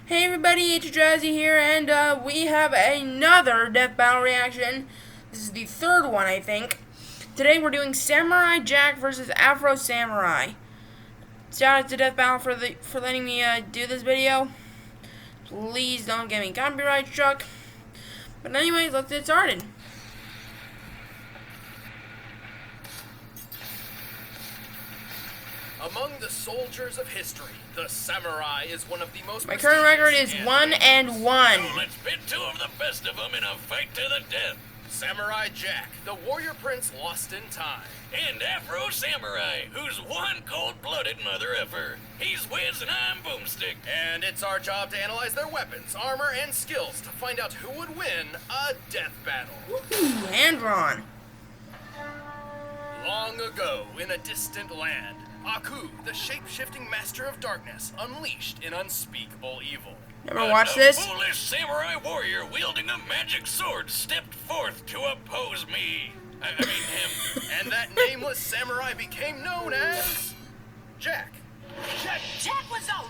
Hey everybody, it's Jazzy here, and we have another Death Battle reaction. This is the third one, I think. Today we're doing Samurai Jack versus Afro Samurai. Shout out to Death Battle for letting me do this video. Please don't get me copyright struck. But anyways, let's get started. Among the soldiers of history, the samurai is one of the most. My current record is 1-1. So let's pit two of the best of them in a fight to the death. Samurai Jack, the warrior prince lost in time. And Afro Samurai, who's one cold-blooded mother effer. He's Wiz and I'm Boomstick. And it's our job to analyze their weapons, armor, and skills to find out who would win a death battle. Woohoo, hand drawn. Long ago, in a distant land, Aku, the shape-shifting master of darkness, unleashed an unspeakable evil. Ever watch this? A foolish samurai warrior wielding a magic sword stepped forth to oppose me. I mean him. And that nameless samurai became known as Jack. Jack was out.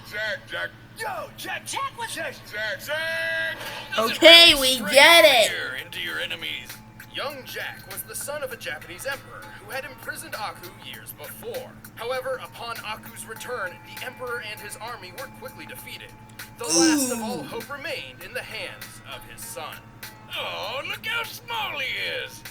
Jack. Yo, Jack. Jack was Jack. Okay, we get it. Into your enemies. Young Jack was the son of a Japanese emperor who had imprisoned Aku years before. However, upon Aku's return, the emperor and his army were quickly defeated. The last of all hope remained in the hands of his son. Oh, look how small he is.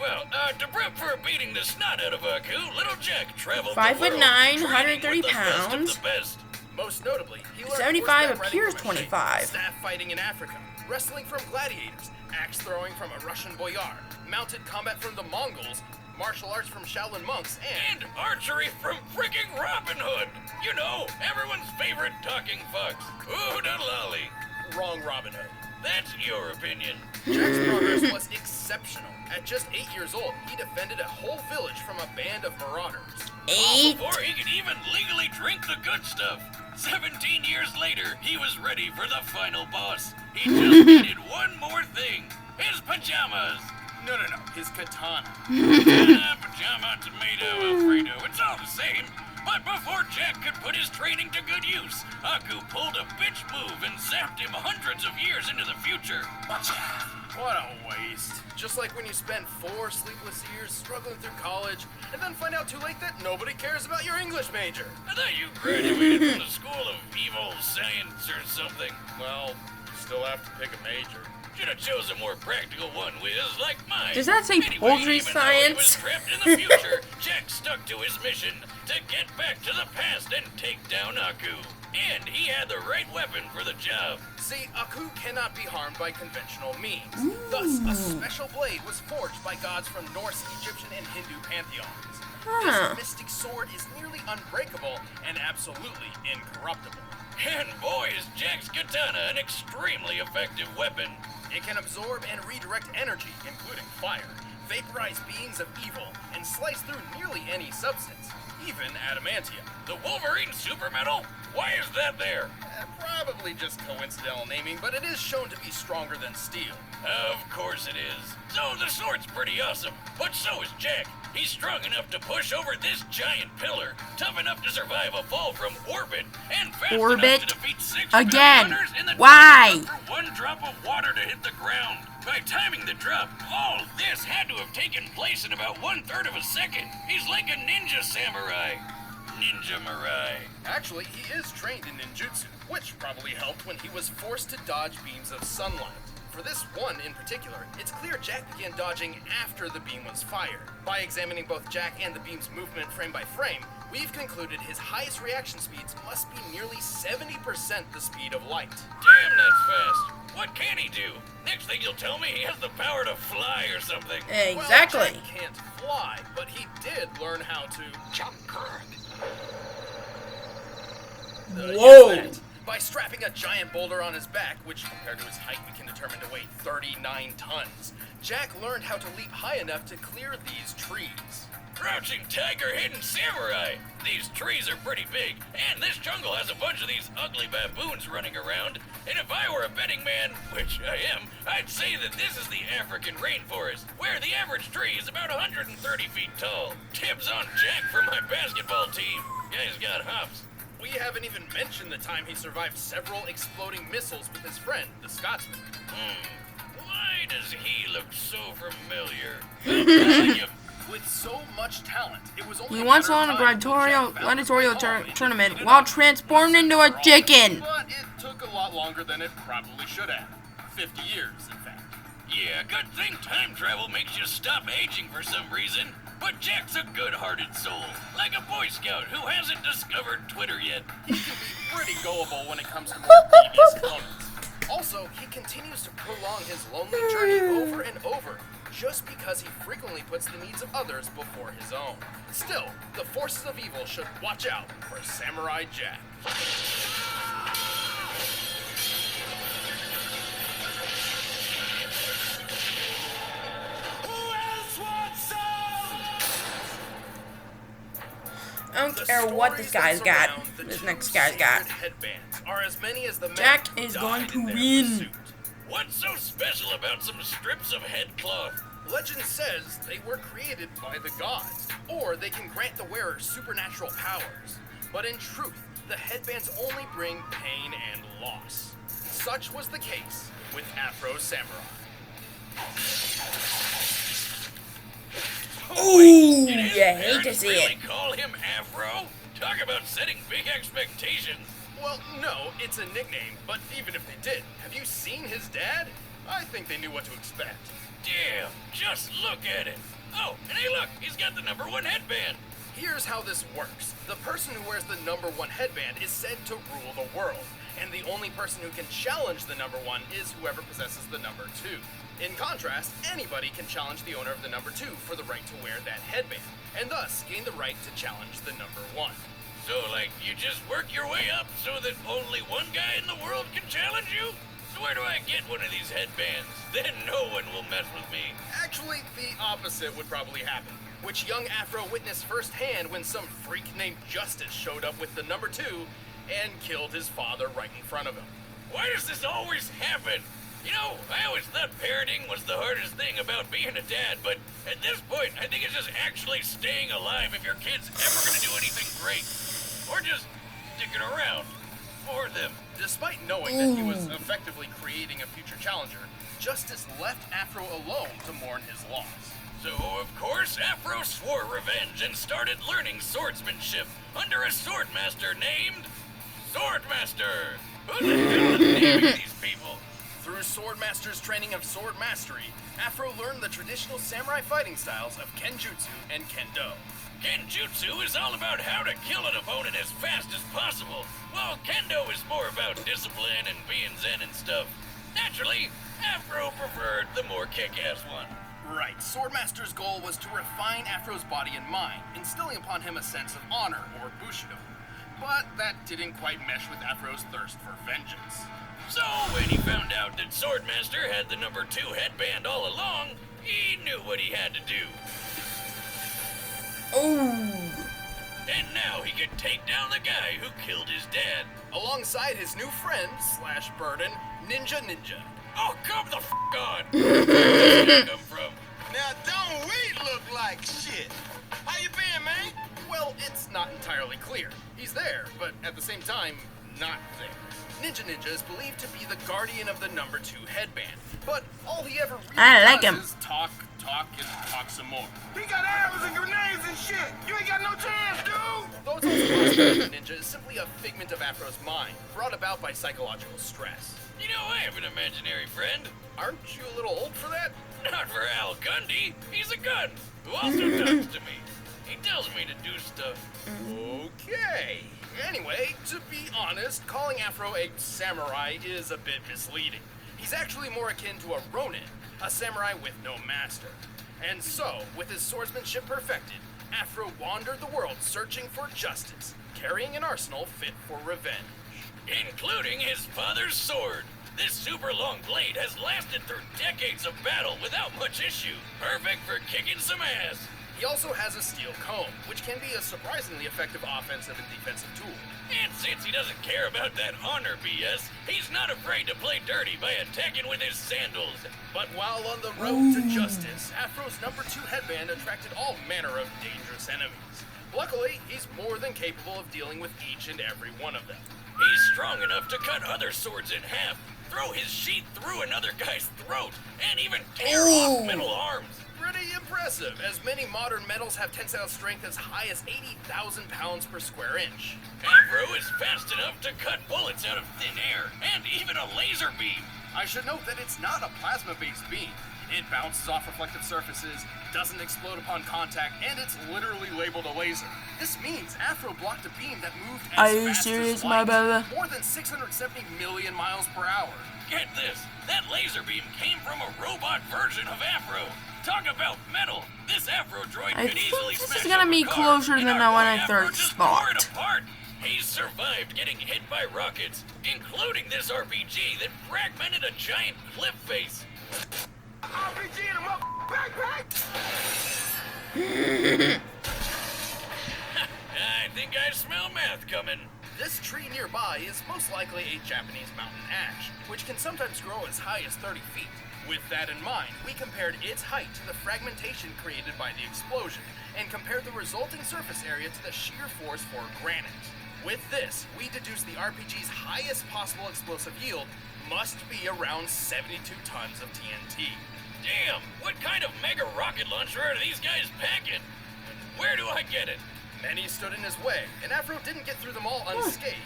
Well, to prep for beating the snot out of Aku, little Jack traveled 5'9", the world, 130 training with the best of pounds. the best. Most notably, he learned 75 horseback riding appears from a sheik, 25. staff fighting in Africa, wrestling from gladiators, axe throwing from a Russian boyar, mounted combat from the Mongols, martial arts from Shaolin monks, and And archery from freaking Robin Hood. You know, everyone's favorite talking fox. Ooh, lolly. wrong Robin Hood. That's your opinion. Jack's progress was exceptional. At just 8 years old, he defended a whole village from a band of marauders. All 8. before he could even legally drink the good stuff. 17 years later, he was ready for the final boss. He just needed one more thing. His pajamas. No, his katana. Pajama, tomato, Alfredo, it's all the same. But before Jack could put his training to good use, Aku pulled a bitch move and zapped him hundreds of years into the future. What a waste. Just like when you spend 4 sleepless years struggling through college and then find out too late that nobody cares about your English major. I thought you graduated from the School of Evil Science or something. Well, you still have to pick a major. Should have chosen a more practical one, Wiz, like mine. Does that say Anyway, poultry even though he was science? trapped in the future, Jack stuck to his mission to get back to the past and take down Aku. And he had the right weapon for the job. See, Aku cannot be harmed by conventional means. Thus, a special blade was forged by gods from Norse, Egyptian, and Hindu pantheons. Huh. This mystic sword is nearly unbreakable and absolutely incorruptible. And boy, is Jack's katana an extremely effective weapon. It can absorb and redirect energy, including fire, vaporize beings of evil, and slice through nearly any substance, even adamantium. The Wolverine super metal? Why is that there? Probably just coincidental naming, but it is shown to be stronger than steel. Of course it is. So the sword's pretty awesome, but so is Jack. He's strong enough to push over this giant pillar, tough enough to survive a fall from orbit, and fast Orbit? enough to defeat 6 Again. hunters in the Why? for one drop of water to hit the ground. By timing the drop, all this had to have taken place in about 1/3 of a second. He's like a ninja samurai. Ninja Mirai. Actually, he is trained in ninjutsu, which probably helped when he was forced to dodge beams of sunlight. For this one in particular, it's clear Jack began dodging after the beam was fired. By examining both Jack and the beam's movement frame by frame, we've concluded his highest reaction speeds must be nearly 70% the speed of light. Damn, that's fast. What can he do? Next thing you'll tell me he has the power to fly or something. Exactly. Well, Jack can't fly, but he did learn how to jump. Whoa. Yes, that. By strapping a giant boulder on his back, which compared to his height we can determine to weigh 39 tons, Jack learned how to leap high enough to clear these trees. Crouching tiger, hidden samurai. These trees are pretty big, and this jungle has a bunch of these ugly baboons running around. And if I were a betting man, which I am, I'd say that this is the African rainforest, where the average tree is about 130 feet tall. Tips on Jack for my basketball team. Guy's got hops. we haven't even mentioned the time he survived several exploding missiles with his friend, the Scotsman. Why does he look so familiar? I'm telling you, With so much talent, it was only He a once matter of won a time until Jack gladiatorial found the hole and tournament heated it while up. transformed into a chicken. But it took a lot longer than it probably should have. 50 years, in fact. yeah, good thing time travel makes you stop aging for some reason. But Jack's a good-hearted soul, like a Boy Scout who hasn't discovered Twitter yet. He can be pretty gullible when it comes to more devious opponents. Also, he continues to prolong his lonely journey over and over, just because he frequently puts the needs of others before his own. Still, the forces of evil should watch out for Samurai Jack. I don't The care what this guy's stories that got. surround the This two next guy's got. sacred headbands are as many as the men Jack who is died going to in their win. pursuit. What's so special about some strips of head cloth? Legend says they were created by the gods, or they can grant the wearer supernatural powers. But in truth, the headbands only bring pain and loss. Such was the case with Afro Samurai. Ooh, Did his you hate to parents see really it. call him Afro? Talk about setting big expectations. Well, no, it's a nickname, but even if they did, have you seen his dad? I think they knew what to expect. Damn, just look at it. Oh, and hey look, he's got the #1 headband. Here's how this works. The person who wears the #1 headband is said to rule the world, and the only person who can challenge the #1 is whoever possesses the #2. In contrast, anybody can challenge the owner of the #2 for the right to wear that headband, and thus gain the right to challenge the #1. So, like, you just work your way up so that only one guy in the world can challenge you? So where do I get one of these headbands? Then no one will mess with me. Actually, the opposite would probably happen, which young Afro witnessed firsthand when some freak named Justice showed up with the #2 and killed his father right in front of him. Why does this always happen? You know, I always thought parenting was the hardest thing about being a dad, but at this point, I think it's just actually staying alive if your kid's ever gonna do anything great. Or just sticking around for them. Despite knowing that he was effectively creating a future challenger, Justice left Afro alone to mourn his loss. So, of course, Afro swore revenge and started learning swordsmanship under a swordmaster named Swordmaster. Who the hell is naming these people? Through Swordmaster's training of sword mastery, Afro learned the traditional samurai fighting styles of Kenjutsu and Kendo. Kenjutsu is all about how to kill an opponent as fast as possible, while Kendo is more about discipline and being zen and stuff. Naturally, Afro preferred the more kick-ass one. Right, Swordmaster's goal was to refine Afro's body and mind, instilling upon him a sense of honor, or Bushido. But that didn't quite mesh with Afro's thirst for vengeance. So, when he found out that Swordmaster had the #2 headband all along, he knew what he had to do. Oh, And now he could take down the guy who killed his dad. Alongside his new friend, / burden, Ninja. Oh, come the f*** on! Where did that come from? Now don't we look like shit? How you been, man? Well, it's not entirely clear. He's there, but at the same time, not there. Ninja is believed to be the guardian of the #2 headband, but all he ever really I like does him. is talk, and talk some more. He got arrows and grenades and shit. You ain't got no chance, dude. Though it's also possible that Ninja is simply a figment of Afro's mind, brought about by psychological stress. You know, I have an imaginary friend. Aren't you a little old for that? Not for Al Gundy. He's a gun who also talks to me. He tells me to do stuff. Okay. Anyway, to be honest, calling Afro a samurai is a bit misleading. He's actually more akin to a ronin, a samurai with no master. And so, with his swordsmanship perfected, Afro wandered the world searching for justice, carrying an arsenal fit for revenge. Including his father's sword. This super long blade has lasted through decades of battle without much issue. Perfect for kicking some ass. He also has a steel comb, which can be a surprisingly effective offensive and defensive tool. And since he doesn't care about that honor BS, he's not afraid to play dirty by attacking with his sandals. But while on the road to justice, Afro's #2 headband attracted all manner of dangerous enemies. Luckily, he's more than capable of dealing with each and every one of them. He's strong enough to cut other swords in half, throw his sheath through another guy's throat, and even tear off metal arms. Pretty impressive, as many modern metals have tensile strength as high as 80,000 pounds per square inch. Afro is fast enough to cut bullets out of thin air, and even a laser beam. I should note that it's not a plasma-based beam. It bounces off reflective surfaces, doesn't explode upon contact, and it's literally labeled a laser. This means Afro blocked a beam that moved as Are you fast serious, as my light, brother? more than 670 million miles per hour. Get this, that laser beam came from a robot version of Afro. Talk about metal. This Afro droid I could think easily this is smash gonna up a be car, closer and than our the one boy I Afro first just tore it thought. apart. He's survived getting hit by rockets, including this RPG that fragmented a giant cliff face. RPG in a motherfucking backpack! I think I smell math coming. This tree nearby is most likely a Japanese mountain ash, which can sometimes grow as high as 30 feet. With that in mind, we compared its height to the fragmentation created by the explosion, and compared the resulting surface area to the shear force for granite. With this, we deduced the RPG's highest possible explosive yield must be around 72 tons of TNT. Damn, what kind of mega rocket launcher are these guys packing? And where do I get it? Many stood in his way, and Afro didn't get through them all unscathed.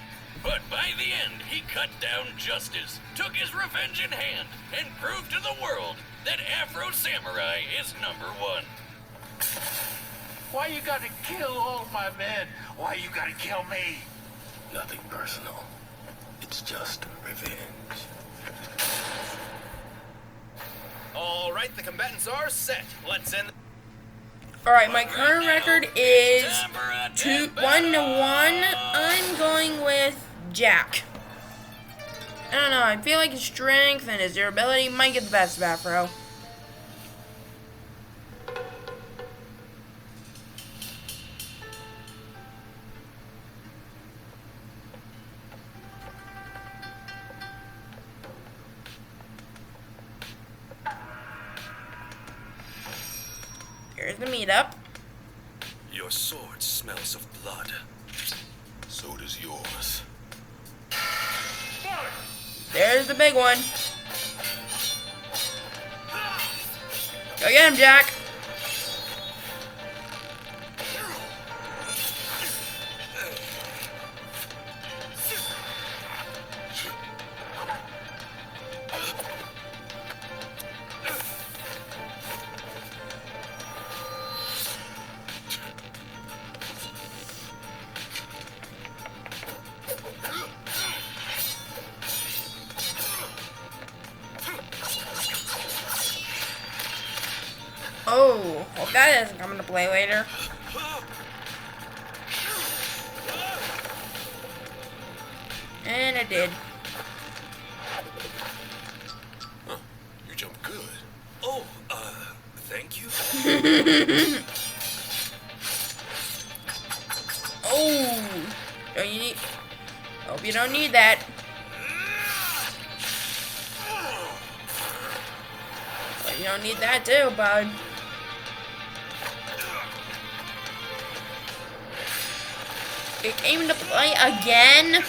But by the end, he cut down justice, took his revenge in hand, and proved to the world that Afro Samurai is #1. Why you gotta kill all my men? Why you gotta kill me? Nothing personal. It's just revenge. All right, the combatants are set. Let's end. Alright, my current record is 1-1. I'm going with Jack. I don't know, I feel like his strength and his durability might get the best of Afro. Here's the meetup. Your sword smells of blood. So does yours. There's the big one. Go get him, Jack. Oh, well that doesn't come into play later. And it did. You jump good. Oh, thank you. Oh, don't you need? Hope you don't need that. But you don't need that too, bud. It came into play again.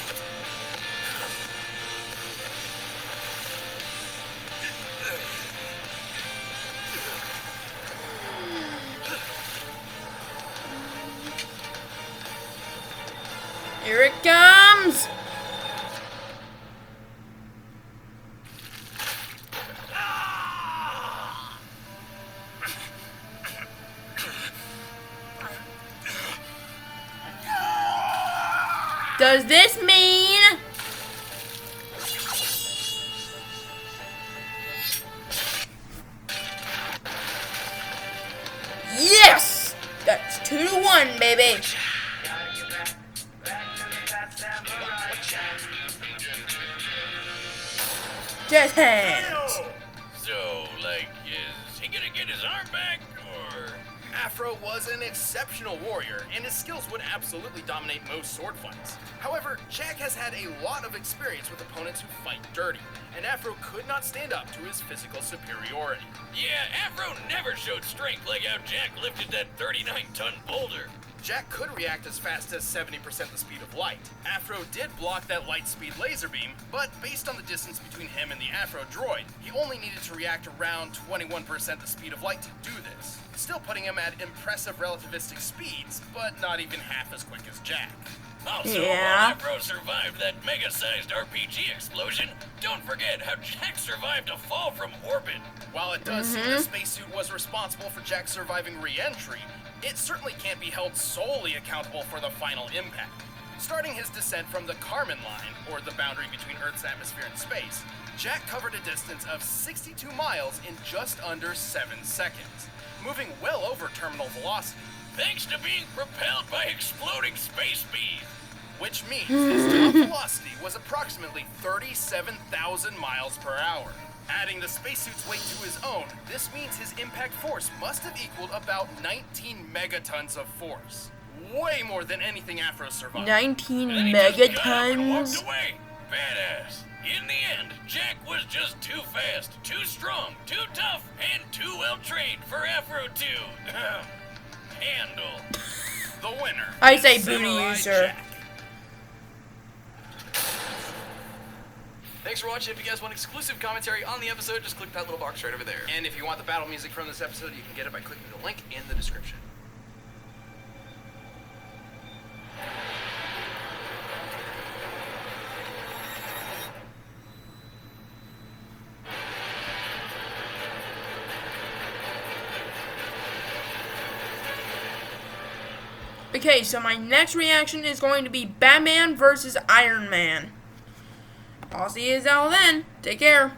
Here it comes! Does this mean... Yes! That's 2-1, baby. Just hands. So, like, is he gonna get his arm back, or... Afro was an exceptional warrior, and his skills would absolutely dominate most sword fights. However, Jack has had a lot of experience with opponents who fight dirty, and Afro could not stand up to his physical superiority. Yeah, Afro never showed strength like how Jack lifted that 39-ton boulder. Jack could react as fast as 70% the speed of light. Afro did block that light speed laser beam, but based on the distance between him and the Afro droid, he only needed to react around 21% the speed of light to do this, still putting him at impressive relativistic speeds, but not even half as quick as Jack. Also, Yeah. while Afro survived that mega-sized RPG explosion, don't forget how Jack survived a fall from orbit. While it does seem the spacesuit was responsible for Jack surviving re-entry, it certainly can't be held solely accountable for the final impact. Starting his descent from the Kármán line, or the boundary between Earth's atmosphere and space, Jack covered a distance of 62 miles in just under 7 seconds, moving well over terminal velocity, Thanks to being propelled by exploding space speed. which means his top velocity was approximately 37,000 miles per hour. Adding the spacesuit's weight to his own, this means his impact force must have equaled about 19 megatons of force. Way more than anything Afro survived. 19 And he just got up and walked megatons. away. Badass. In the end, Jack was just too fast, too strong, too tough, and too well trained for Afro to handle. The winner. I say is booty Samurai user. Jack. Thanks for watching. If you guys want exclusive commentary on the episode, just click that little box right over there. And if you want the battle music from this episode, you can get it by clicking the link in the description. Okay, so my next reaction is going to be Batman versus Iron Man. I'll see you all then. Take care.